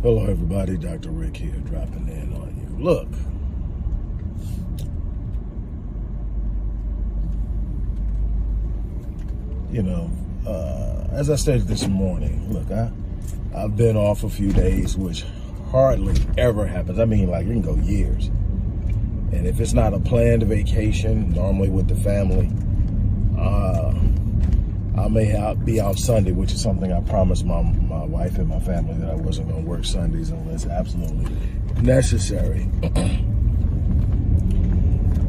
Hello everybody, Dr. Rick here, dropping in on you. Look, as I stated this morning, look, I've been off a few days, which hardly ever happens. I mean, like, it can go years. And if it's not a planned vacation, normally with the family, I may be out Sunday, which is something I promised my wife and my family, that I wasn't going to work Sundays unless absolutely necessary.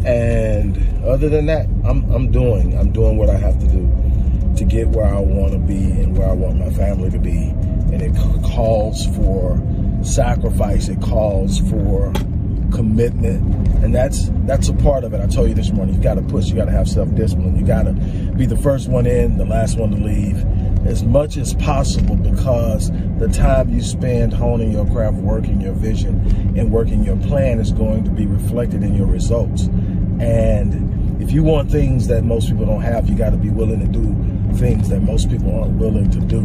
And other than that, I'm doing what I have to do to get where I want to be and where I want my family to be. And it calls for sacrifice. It calls for commitment, and that's a part of it. I told you this morning, you got to push, you got to have self-discipline, you got to be the first one in, the last one to leave as much as possible, because the time you spend honing your craft, working your vision and working your plan is going to be reflected in your results. And if you want things that most people don't have, you got to be willing to do things that most people aren't willing to do.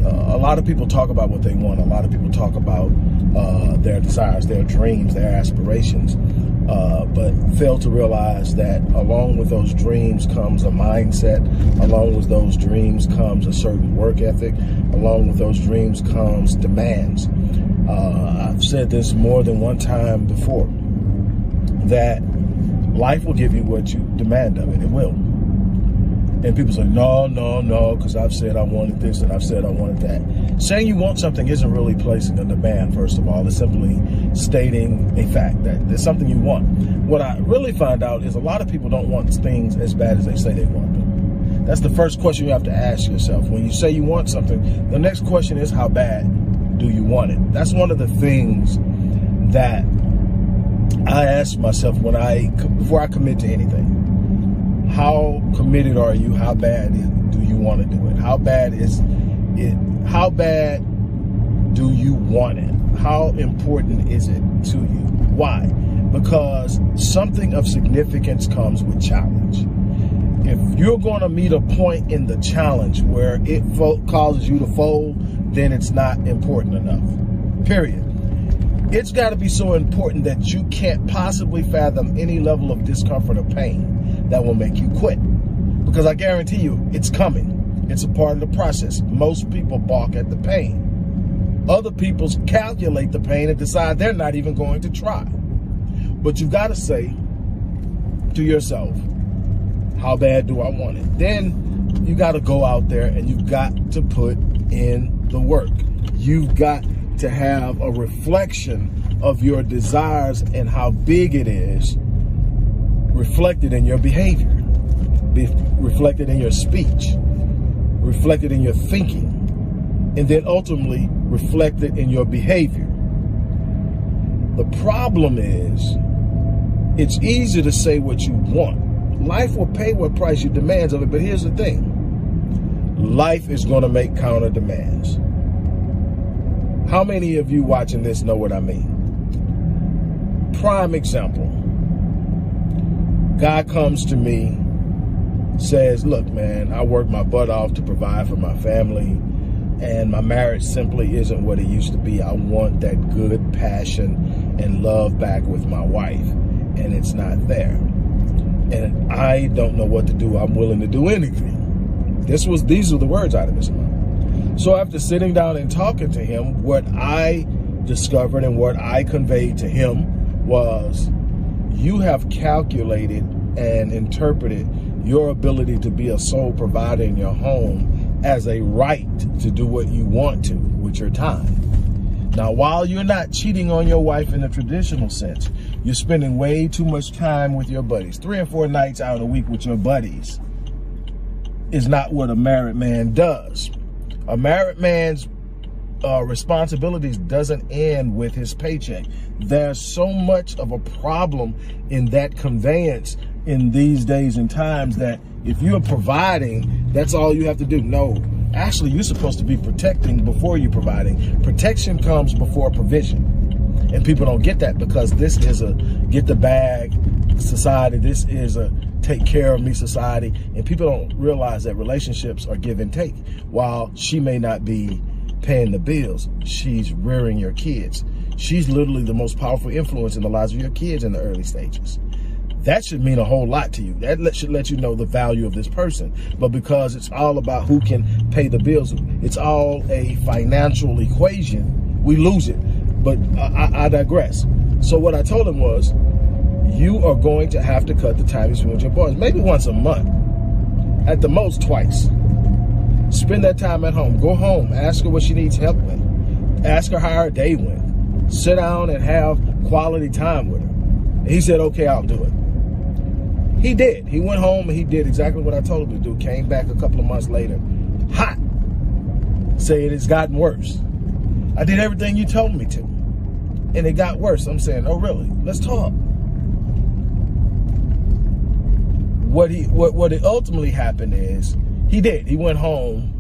A lot of people talk about what they want. A lot of people talk about their desires, their dreams, their aspirations, but fail to realize that along with those dreams comes a mindset. Along with those dreams comes a certain work ethic. Along with those dreams comes demands. I've said this more than one time before, that life will give you what you demand of it. It will. And people say, no, because I've said I wanted this and I've said I wanted that. Saying you want something isn't really placing a demand, first of all. It's simply stating a fact that there's something you want. What I really find out is a lot of people don't want things as bad as they say they want them. That's the first question you have to ask yourself. When you say you want something, the next question is, how bad do you want it? That's one of the things that I ask myself before I commit to anything. How committed are you? How bad do you want to do it? How bad is it? How bad do you want it? How important is it to you? Why? Because something of significance comes with challenge. If you're going to meet a point in the challenge where it causes you to fold, then it's not important enough. Period. It's got to be so important that you can't possibly fathom any level of discomfort or pain that will make you quit. Because I guarantee you, it's coming. It's a part of the process. Most people balk at the pain. Other people calculate the pain and decide they're not even going to try. But you've got to say to yourself, how bad do I want it? Then you got to go out there and you've got to put in the work. You've got to have a reflection of your desires and how big it is reflected in your behavior, reflected in your speech, reflected in your thinking, and then ultimately reflected in your behavior. The problem is, it's easy to say what you want. Life will pay what price you demands of it, but here's the thing. Life is going to make counter demands. How many of you watching this know what I mean? Prime example. Guy comes to me, says, look, man, I work my butt off to provide for my family, and my marriage simply isn't what it used to be. I want that good passion and love back with my wife, and it's not there. And I don't know what to do. I'm willing to do anything. These are the words out of his mouth. So after sitting down and talking to him, what I discovered and what I conveyed to him was, you have calculated and interpreted your ability to be a sole provider in your home as a right to do what you want to with your time. Now, while you're not cheating on your wife in the traditional sense, you're spending way too much time with your buddies. 3 and 4 nights out a week with your buddies is not what a married man does. A married man's responsibilities doesn't end with his paycheck. There's so much of a problem in that conveyance in these days and times that if you're providing, that's all you have to do. No, actually, you're supposed to be protecting before you're providing. Protection comes before provision. And people don't get that, because this is a get the bag society. This is a take care of me society. And people don't realize that relationships are give and take. While she may not be paying the bills. She's rearing your kids. She's literally the most powerful influence in the lives of your kids in the early stages. That should mean a whole lot to you. That should let you know the value of this person. But because it's all about who can pay the bills, it's all a financial equation, we lose it. But I digress. So what I told him was, you are going to have to cut the time you spend with your boys, maybe once a month, at the most twice. Spend that time at home. Go home. Ask her what she needs help with. Ask her how her day went. Sit down and have quality time with her. And he said, okay, I'll do it. He did. He went home and he did exactly what I told him to do. Came back a couple of months later, hot, saying it's gotten worse. I did everything you told me to, and it got worse. I'm saying, oh really? Let's talk. What ultimately happened is he did. He went home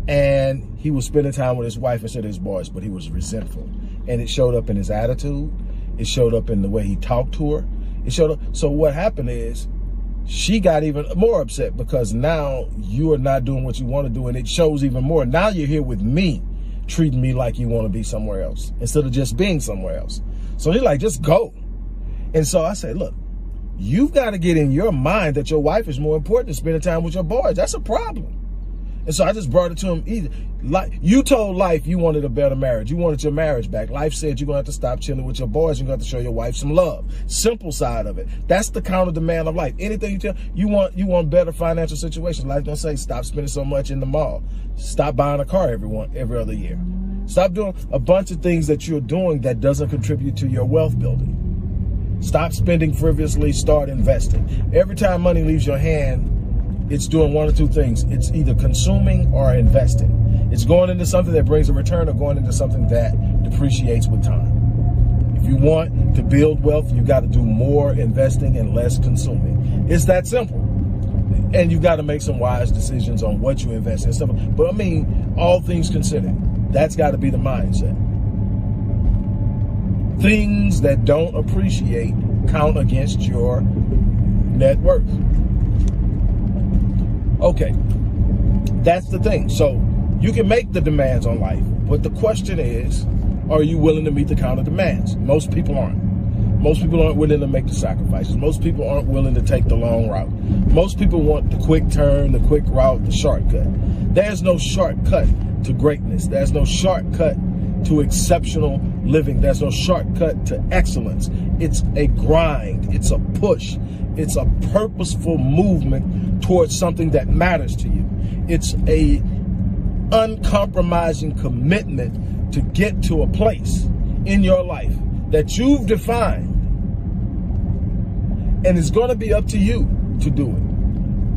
and he was spending time with his wife instead of his boys, but he was resentful, and it showed up in his attitude. It showed up in the way he talked to her. It showed up. So what happened is she got even more upset because now you are not doing what you want to do, and it shows even more. Now you're here with me, treating me like you want to be somewhere else instead of just being somewhere else. So he's like, just go. And so I said, look, you've got to get in your mind that your wife is more important than spending time with your boys. That's a problem. And so I just brought it to him. Like, you told life you wanted a better marriage. You wanted your marriage back. Life said you're going to have to stop chilling with your boys. You're going to have to show your wife some love. Simple side of it. That's the counter demand of life. Anything you tell, you want better financial situations. Life's going to say, stop spending so much in the mall. Stop buying a car every other year. Stop doing a bunch of things that you're doing that doesn't contribute to your wealth building. Stop spending frivolously. Start investing. Every time money leaves your hand, it's doing one or two things. It's either consuming or investing. It's going into something that brings a return or going into something that depreciates with time. If you want to build wealth, you got to do more investing and less consuming. It's that simple. And you got to make some wise decisions on what you invest in. Stuff. But I mean, all things considered, that's got to be the mindset. Things that don't appreciate count against your net worth. Okay, that's the thing. So you can make the demands on life, but the question is, are you willing to meet the counter demands? Most people aren't. Most people aren't willing to make the sacrifices. Most people aren't willing to take the long route. Most people want the quick turn, the quick route, the shortcut. There's no shortcut to greatness. There's no shortcut to exceptional living. There's no shortcut to excellence. It's a grind. It's a push. It's a purposeful movement towards something that matters to you. It's a uncompromising commitment to get to a place in your life that you've defined. And it's going to be up to you to do it.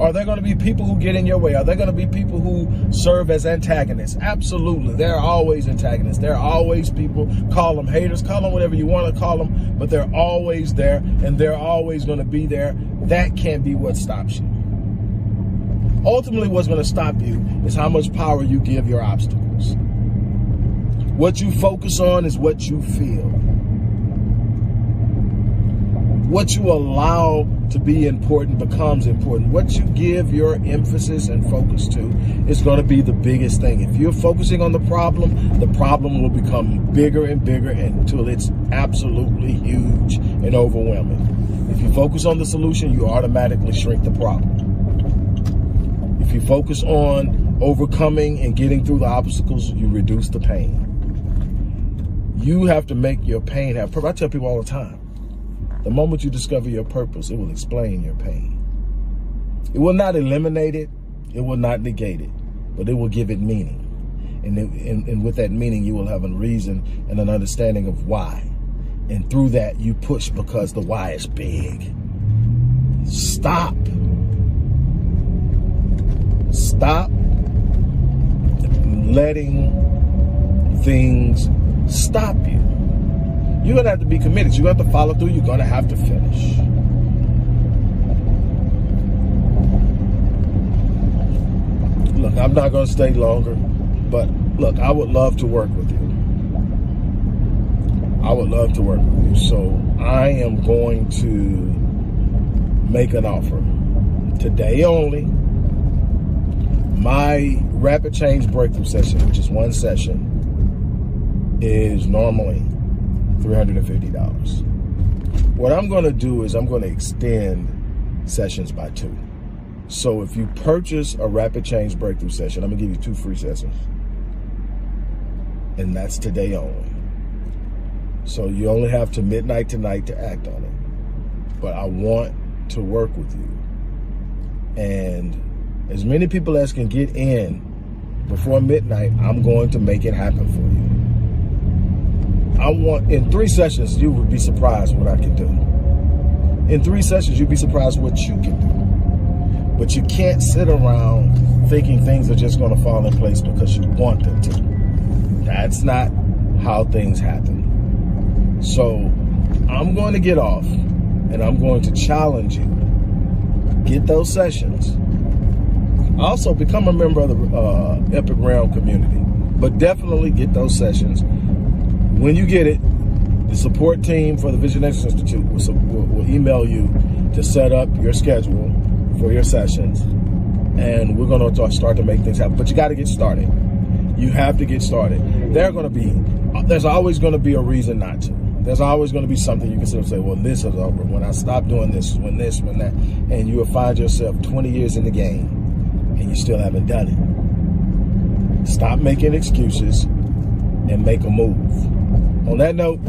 Are there going to be people who get in your way? Are there going to be people who serve as antagonists? Absolutely. There are always antagonists. There are always people, call them haters, call them whatever you want to call them, but they're always there, and they're always going to be there. That can't be what stops you. Ultimately, what's going to stop you is how much power you give your obstacles. What you focus on is what you feel. What you allow to be important becomes important. What you give your emphasis and focus to is going to be the biggest thing. If you're focusing on the problem will become bigger and bigger until it's absolutely huge and overwhelming. If you focus on the solution, you automatically shrink the problem. If you focus on overcoming and getting through the obstacles, you reduce the pain. You have to make your pain have purpose. I tell people all the time, the moment you discover your purpose, it will explain your pain. It will not eliminate it. It will not negate it, but it will give it meaning. And with that meaning, you will have a reason and an understanding of why. And through that, you push because the why is big. Stop. Stop letting things stop you. You're going to have to be committed. You're going to have to follow through. You're going to have to finish. Look, I'm not going to stay longer, but look, I would love to work with you. I would love to work with you. So I am going to make an offer today only. My rapid change breakthrough session, which is one session, is normally $350. What I'm going to do is I'm going to extend sessions by 2. So if you purchase a rapid change breakthrough session, I'm going to give you 2 free sessions. And that's today only. So you only have to midnight tonight to act on it. But I want to work with you. And as many people as can get in before midnight, I'm going to make it happen for you. In 3 sessions, you would be surprised what I can do. In 3 sessions, you'd be surprised what you can do. But you can't sit around thinking things are just going to fall in place because you want them to. That's not how things happen. So I'm going to get off and I'm going to challenge you. Get those sessions. Also, become a member of the Epic Realm community. But definitely get those sessions. When you get it, the support team for the Visionetics Institute will email you to set up your schedule for your sessions. And we're going to start to make things happen. But you got to get started. You have to get started. There's always going to be a reason not to. There's always going to be something you can sit and say, well, this is over. When I stop doing this, when that. And you will find yourself 20 years in the game and you still haven't done it. Stop making excuses and make a move. On that note,